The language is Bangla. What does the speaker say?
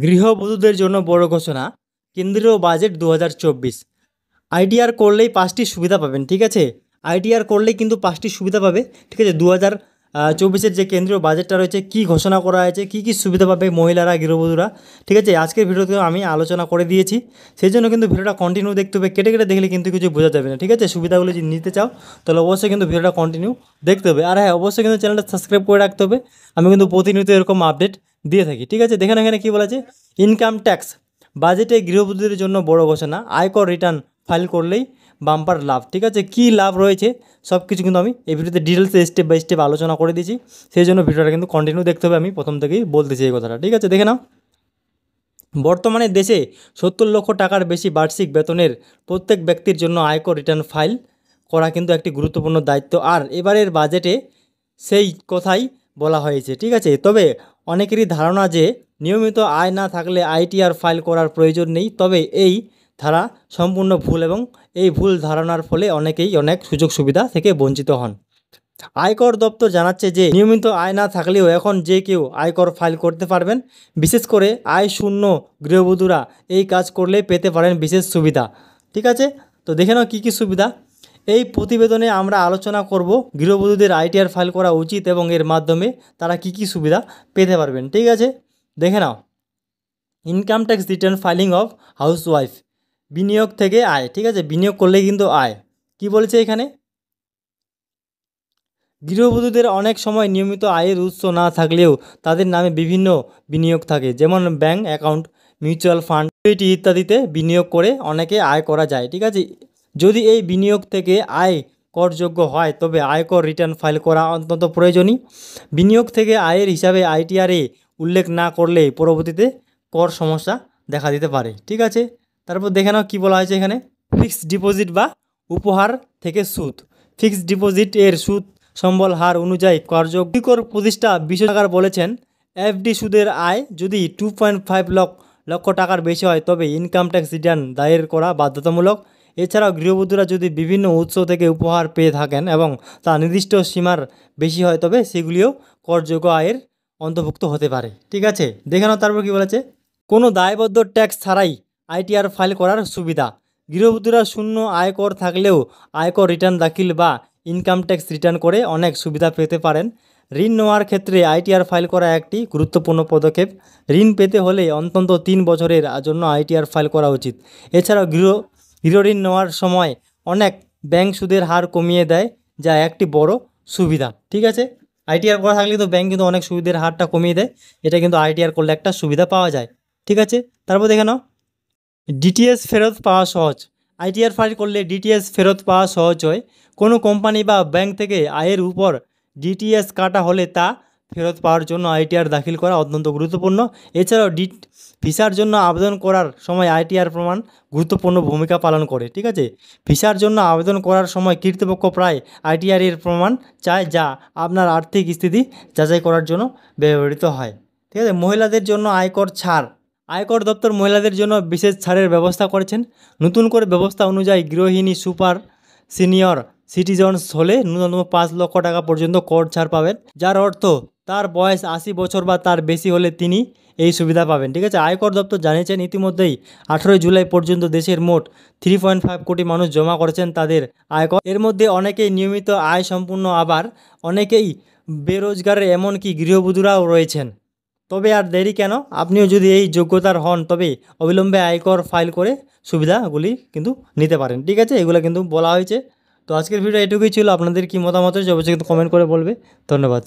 গৃহবধূদের জন্য বড় ঘোষণা, কেন্দ্রীয় বাজেট 2024। আইটিআর করলেই 5টি সুবিধা পাবেন, ঠিক আছে। আইটিআর করলেই কিন্তু 5টি সুবিধা পাবে, ঠিক আছে। 2024-এর যে কেন্দ্রীয় বাজেটটা রয়েছে, কী ঘোষণা করা হয়েছে, কী কী সুবিধা পাবে মহিলারা, গৃহবধূরা, ঠিক আছে। আজকের ভিডিওতে আমি আলোচনা করে দিয়েছি, সেই জন্য কিন্তু ভিডিওটা কন্টিনিউ দেখতে হবে। কেটে কেটে দেখলে কিন্তু কিছু বোঝা যাবে না, ঠিক আছে। সুবিধাগুলো যদি নিতে চাও তাহলে অবশ্যই কিন্তু ভিডিওটা কন্টিনিউ দেখতে হবে। আর হ্যাঁ, অবশ্যই কিন্তু চ্যানেলটা সাবস্ক্রাইব করে রাখতে হবে। আমি কিন্তু প্রতিনিয়ত এরকম আপডেট দিয়ে থাকি, ঠিক আছে। দেখেন এখানে কী বলা আছে, ইনকাম ট্যাক্স বাজেটে গৃহবধূদের জন্য বড় ঘোষণা, আয়কর রিটার্ন ফাইল করলেই বাম্পার লাভ, ঠিক আছে। কী লাভ রয়েছে সব কিছু কিন্তু আমি এই ভিডিওতে ডিটেলসে স্টেপ বাই স্টেপ আলোচনা করে দিয়েছি, সেই জন্য ভিডিওটা কিন্তু কন্টিনিউ দেখতে হবে। আমি প্রথম থেকেই বলতেছি এই কথাটা, ঠিক আছে। দেখে নাও, বর্তমানে দেশে 70 লক্ষ টাকার বেশি বার্ষিক বেতনের প্রত্যেক ব্যক্তির জন্য আয়কর রিটার্ন ফাইল করা কিন্তু একটি গুরুত্বপূর্ণ দায়িত্ব। আর এবারের বাজেটে সেই কথাই বলা হয়েছে, ঠিক আছে। তবে অনেকেরই ধারণা যে নিয়মিত আয় না থাকলে আইটিআর ফাইল করার প্রয়োজন নেই। তবে এই ধারা সম্পূর্ণ ভুল এবং এই ভুল ধারণার ফলে অনেকেই অনেক সুযোগ সুবিধা থেকে বঞ্চিত হন। আয়কর দপ্তর জানাচ্ছে যে নিয়মিত আয় না থাকলেও এখন যে কেউ আয়কর ফাইল করতে পারবেন। বিশেষ করে আয় শূন্য গৃহবধূরা এই কাজ করলে পেতে পারেন বিশেষ সুবিধা, ঠিক আছে। তো দেখে নাও কী কী সুবিধা। এই প্রতিবেদনে আমরা আলোচনা করব গৃহবধূদের আইটিআর ফাইল করা উচিত এবং এর মাধ্যমে তারা কী কী সুবিধা পেতে পারবেন, ঠিক আছে। দেখে নাও, income tax return filing of housewife, বিনিয়োগ থেকে আয়, ঠিক আছে। বিনিয়োগ করলে কিন্তু আয়। কি বলেছে এখানে, গৃহবধূদের অনেক সময় নিয়মিত আয়ের উৎস না থাকলেও তাদের নামে বিভিন্ন বিনিয়োগ থাকে, যেমন bank account, mutual fund, equity ইত্যাদিতে বিনিয়োগ করে অনেকে আয় করা যায়, ঠিক আছে। যদি এই বিনিয়োগ থেকে আয় করযোগ্য হয় তবে আয়কর রিটার্ন ফাইল করা অত্যন্ত প্রয়োজনীয়। বিনিয়োগ থেকে আয়ের হিসাবে আইটিআরে উল্লেখ না করলে পরবর্তীতে কর সমস্যা দেখা দিতে পারে, ঠিক আছে। তারপর দেখে নাও কী বলা হয়েছে এখানে, ফিক্সড ডিপোজিট বা উপহার থেকে সুদ। ফিক্সড ডিপোজিট এর সুদ সম্বল হার অনুযায়ী কার্যকর প্রতিষ্ঠা বিশেষজ্ঞরা বলেছেন, এফডি সুদের আয় যদি 2.5 লক্ষ টাকার বেশি হয় তবে ইনকাম ট্যাক্স রিটার্ন দায়ের করা বাধ্যতামূলক। এছাড়াও গৃহবধূরা যদি বিভিন্ন উৎস থেকে উপহার পেয়ে থাকেন এবং তা নির্দিষ্ট সীমার বেশি হয় তবে সেগুলিও করযোগ্য আয়ের অন্তর্ভুক্ত হতে পারে, ঠিক আছে। দেখে নাও তারপর কী বলেছে, কোনো দায়বদ্ধ ট্যাক্স ছাড়াই আইটিআর ফাইল করার সুবিধা। গৃহবধূরা শূন্য আয়কর থাকলেও আয়কর রিটার্ন দাখিল বা ইনকাম ট্যাক্স রিটার্ন করে অনেক সুবিধা পেতে পারেন। ঋণ নেওয়ার ক্ষেত্রে আইটিআর ফাইল করা একটি গুরুত্বপূর্ণ পদক্ষেপ। ঋণ পেতে হলে অন্তত 3 বছরের জন্য আইটিআর ফাইল করা উচিত। এছাড়াও গৃহঋণ নেওয়ার সময় অনেক ব্যাংক সুদের হার কমিয়ে দেয়, যা একটি বড় সুবিধা, ঠিক আছে। আইটিআর করা থাকলে তো ব্যাংক কিন্তু অনেক সুদের হারটা কমিয়ে দেয়, এটা কিন্তু আইটিআর করলে একটা সুবিধা পাওয়া যায়, ঠিক আছে। তারপর দেখে নাও, ডিটিএস ফেরত পাওয়া সহজ। আইটিআর ফাইল করলে ডিটিএস ফেরত পাওয়া সহজ হয়। কোনো কোম্পানি বা ব্যাংক থেকে আয়ের উপর ডিটিএস কাটা হলে তা ফেরত পাওয়ার জন্য আইটিআর দাখিল করা অত্যন্ত গুরুত্বপূর্ণ। এছাড়াও ভিসার জন্য আবেদন করার সময় আইটিআর প্রমাণ গুরুত্বপূর্ণ ভূমিকা পালন করে, ঠিক আছে। ভিসার জন্য আবেদন করার সময় কর্তৃপক্ষ প্রায় আইটিআর এর প্রমাণ চায়, যা আপনার আর্থিক স্থিতি যাচাই করার জন্য ব্যবহৃত হয়, ঠিক আছে। মহিলাদের জন্য আয়কর ছাড়। আয়কর দপ্তর মহিলাদের জন্য বিশেষ ছাড়ের ব্যবস্থা করেছেন। নতুন করে ব্যবস্থা অনুযায়ী গৃহিণী সুপার সিনিয়র সিটিজনস হলে ন্যূনতম 5 লক্ষ টাকা পর্যন্ত কর ছাড় পাবেন, যার অর্থ তার বয়স 80 বছর বা তার বেশি হলে তিনি এই সুবিধা পাবেন, ঠিক আছে। আয়কর দপ্তর জানিয়েছেন ইতিমধ্যেই 18 জুলাই পর্যন্ত দেশের মোট 3.5 কোটি মানুষ জমা করেছেন তাদের আয়কর। এর মধ্যে অনেকেই নিয়মিত আয় সম্পূর্ণ, আবার অনেকেই বেরোজগারের, এমনকি গৃহবধূরাও রয়েছেন। তবে আর দেরি কেন, আপনিও যদি এই যোগ্যতার হন তবে অবিলম্বে আয়কর ফাইল করে সুবিধাগুলি কিন্তু নিতে পারেন, ঠিক আছে। এগুলো কিন্তু বলা হয়েছে। তো আজকের ভিডিও এটুকুই ছিল। আপনাদের কি মতামত হয়েছে অবশ্যই কিন্তু কমেন্ট করে বলবে। ধন্যবাদ।